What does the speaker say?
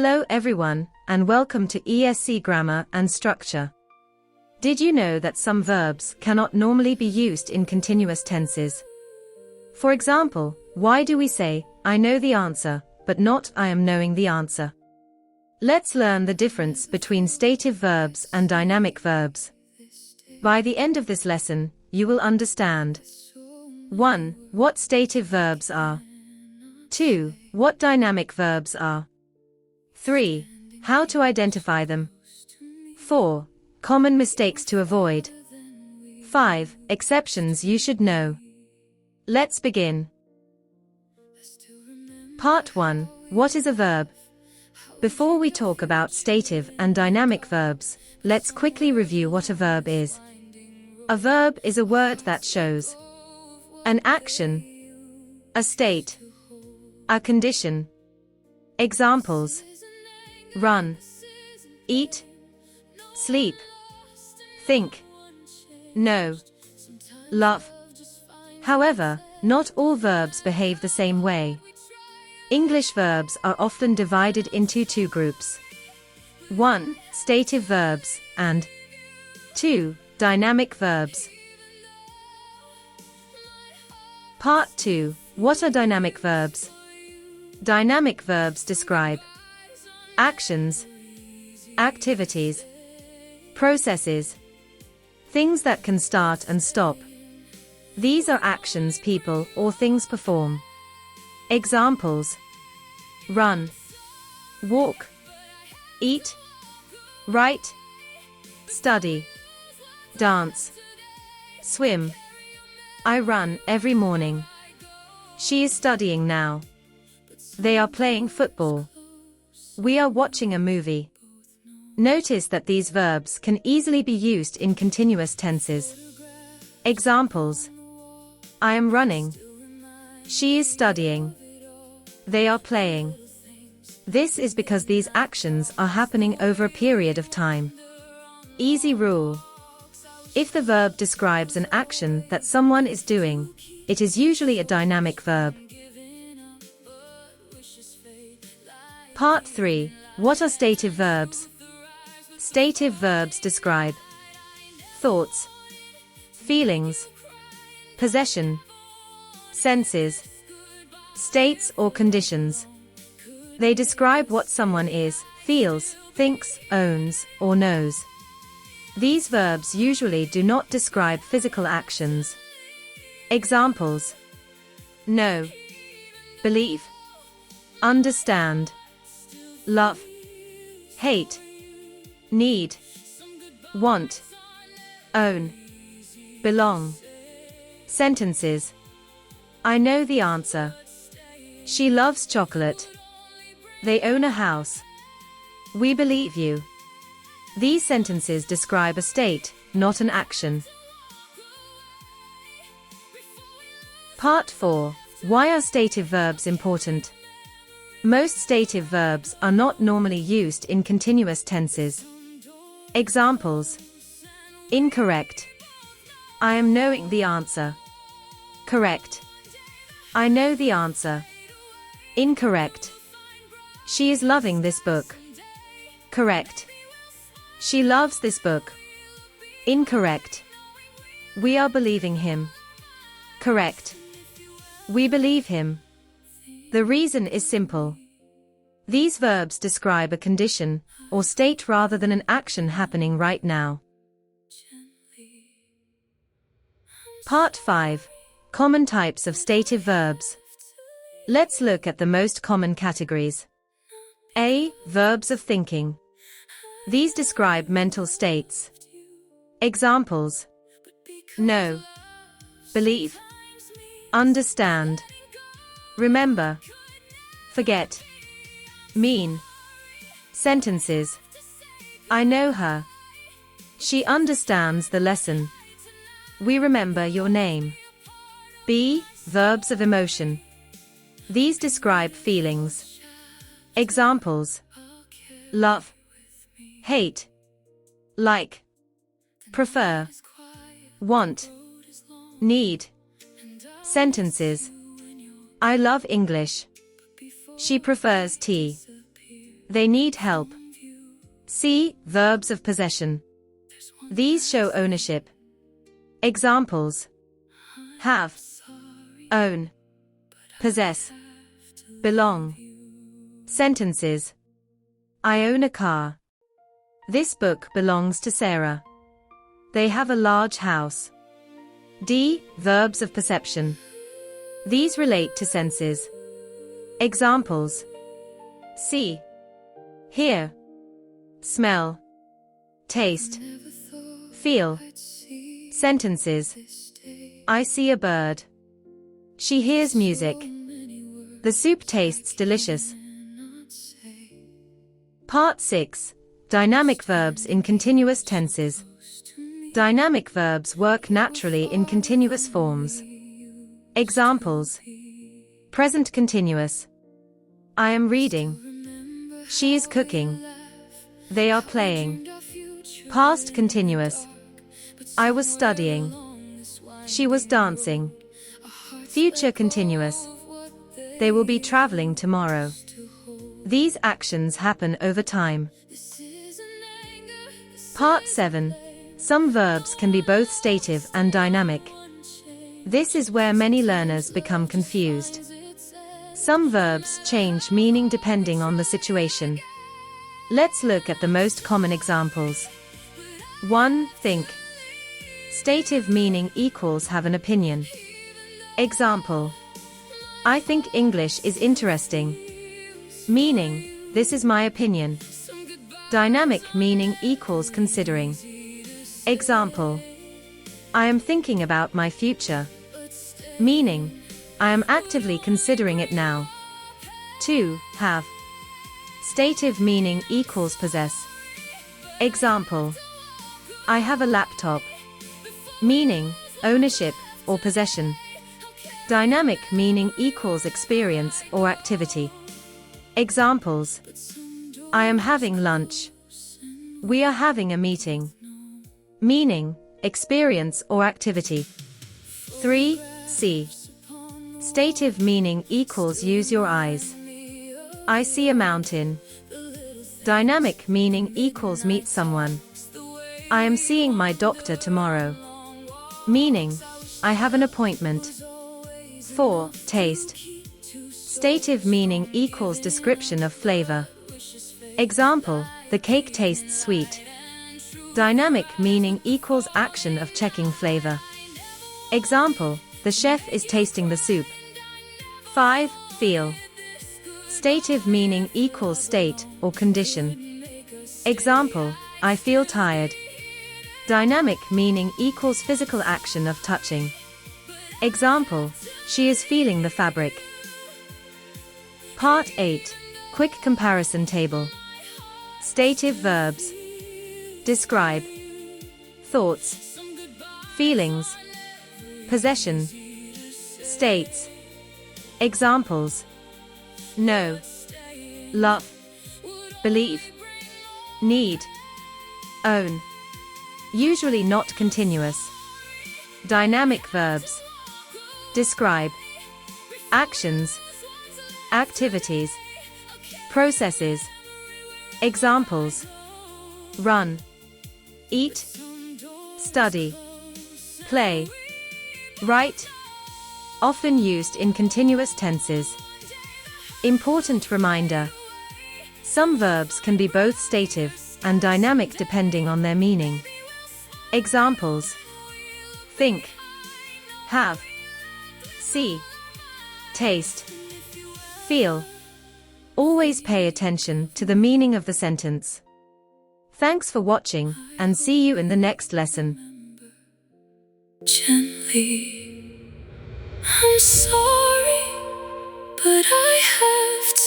Hello everyone, and welcome to ESC Grammar and Structure. Did you know that some verbs cannot normally be used in continuous tenses? For example, why do we say, I know the answer, but not I am knowing the answer? Let's learn the difference between stative verbs and dynamic verbs. By the end of this lesson, you will understand 1. What stative verbs are. 2. What dynamic verbs are. 3. How to identify them. 4. Common mistakes to avoid. 5. Exceptions you should know. Let's begin. Part 1. What is a verb? Before we talk about stative and dynamic verbs, let's quickly review what a verb is. A verb is a word that shows an action, a state, a condition. Examples: run, eat, sleep, think, know, love. However, not all verbs behave the same way. English verbs are often divided into two groups. 1. Stative verbs, and 2. Dynamic verbs. Part 2. What are dynamic verbs? Dynamic verbs describe actions, activities, processes, things that can start and stop. These are actions people or things perform. Examples: run, walk, eat, write, study, dance, swim. I run every morning. She is studying now. They are playing football. We are watching a movie. Notice that these verbs can easily be used in continuous tenses. Examples: I am running. She is studying. They are playing. This is because these actions are happening over a period of time. Easy rule: if the verb describes an action that someone is doing, it is usually a dynamic verb. Part 3. What are stative verbs? Stative verbs describe thoughts, feelings, possession, senses, states or conditions. They describe what someone is, feels, thinks, owns, or knows. These verbs usually do not describe physical actions. Examples: know, believe, understand, love, hate, need, want, own, belong. Sentences: I know the answer. She loves chocolate. They own a house. We believe you. These sentences describe a state, not an action. Part 4. Why are stative verbs important? Most stative verbs are not normally used in continuous tenses. Examples: incorrect. I am knowing the answer. Correct. I know the answer. Incorrect. She is loving this book. Correct. She loves this book. Incorrect. We are believing him. Correct. We believe him. The reason is simple. These verbs describe a condition or state rather than an action happening right now. Part 5. Common types of stative verbs. Let's look at the most common categories. A. Verbs of thinking. These describe mental states. Examples: know, believe, understand, remember, forget, mean. Sentences: I know her. She understands the lesson. We remember your name. B. Verbs of emotion. These describe feelings. Examples: love, hate, like, prefer, want, need. Sentences: I love English. She prefers tea. They need help. C. Verbs of possession. These show ownership. Examples: have, own, possess, belong. Sentences: I own a car. This book belongs to Sarah. They have a large house. D. Verbs of perception. These relate to senses. Examples: see, hear, smell, taste, feel. Sentences: I see a bird. She hears music. The soup tastes delicious. Part 6. Dynamic verbs in continuous tenses. Dynamic verbs work naturally in continuous forms. Examples: present continuous. I am reading. She is cooking. They are playing. Past continuous. I was studying. She was dancing. Future continuous. They will be traveling tomorrow. These actions happen over time. Part 7. Some verbs can be both stative and dynamic. This is where many learners become confused. Some verbs change meaning depending on the situation. Let's look at the most common examples. 1. Think. Stative meaning equals have an opinion. Example: I think English is interesting. Meaning, this is my opinion. Dynamic meaning equals considering. Example: I am thinking about my future. Meaning, I am actively considering it now. 2. Have. Stative meaning equals possess. Example: I have a laptop. Meaning, ownership or possession. Dynamic meaning equals experience or activity. Examples: I am having lunch. We are having a meeting. Meaning, experience or activity. 3. See. Stative meaning equals use your eyes. I see a mountain. Dynamic meaning equals meet someone. I am seeing my doctor tomorrow. Meaning, I have an appointment. 4. Taste. Stative meaning equals description of flavor. Example: the cake tastes sweet. Dynamic meaning equals action of checking flavor. Example: the chef is tasting the soup. 5. Feel. Stative meaning equals state or condition. Example: I feel tired. Dynamic meaning equals physical action of touching. Example: she is feeling the fabric. Part 8. Quick comparison table. Stative verbs. Describe. Thoughts. Feelings. Possession. States. Examples: know, love, believe, need, own. Usually not continuous. Dynamic verbs. Describe. Actions. Activities. Processes. Examples: run, eat, study, play, write. Often used in continuous tenses. Important reminder: some verbs can be both stative and dynamic depending on their meaning. Examples: think, have, see, taste, feel. Always pay attention to the meaning of the sentence. Thanks for watching, and see you in the next lesson. Gently, I'm sorry, but I have